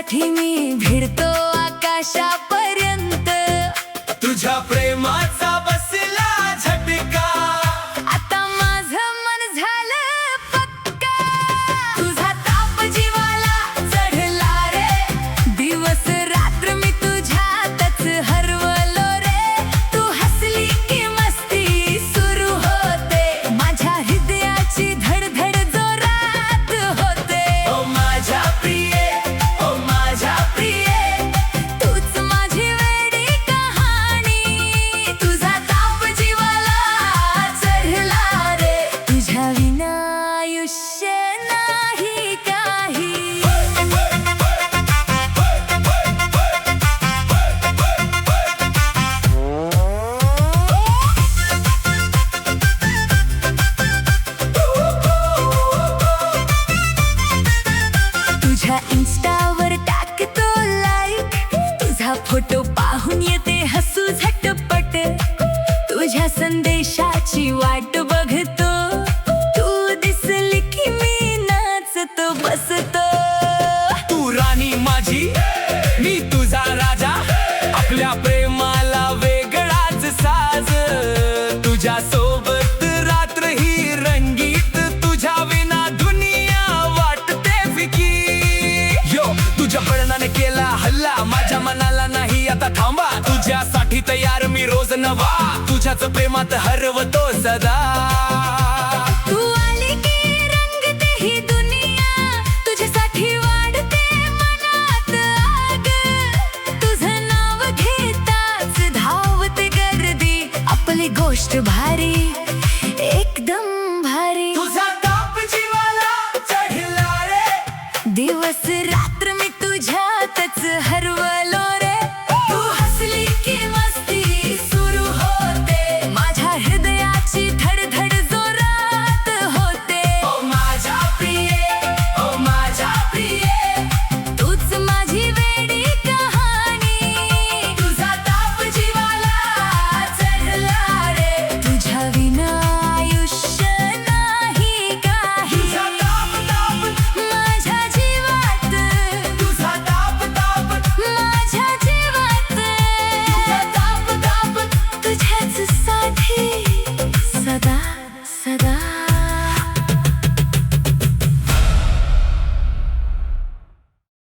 तुझ्यासाठी मी भिडतो आकाशापर्यंत। तुझ्या प्रेमाचा बसला झटका, आता माझं मन झालं पक्का। तुझा ताप जीवाला चढला रे, दिवस रात्र मी तुझ्यातच हरवलो रे। तू हसली की मस्ती सुरू होते, माझ्या हृदयाची धडधड जोरात होते। ओ माझ्या प्रिये, ओ माझ्या प्रिये, तूच माझी वेडी कहाणी। तुझा ताप जीवाला चढला रे, तुझ्या विना आयुष्य नाही काही। तुझ्या इन्स्टावर टाकतो लाईक, तुझा फोटो पाहून येते हसू झटपट। तुझ्या संदेशाची वाट बघतो, तू दिसली की मी नाचतो बसतो। तू राणी माझी, मी तुझा राजा, आपल्या प्रेमाला वेगळाच साज। तुझ्या सोबत रात्र ही रंगीत, तुझ्या विना दुनिया वाटते फिकी। यो तुझ्या पळणाने केला हल्ला, माझ्या मनाला नाही आता थांबा। तुझ्यासाठी तयार मी रोज नवा, तुझ्याच प्रेमात हरवतो सदा। तू आली की रंगते ही दुनिया, तुझ्यासाठी वाढते मनात आग। तुझं नाव घेताच धावते गर्दी, आपली गोष्ट भारी।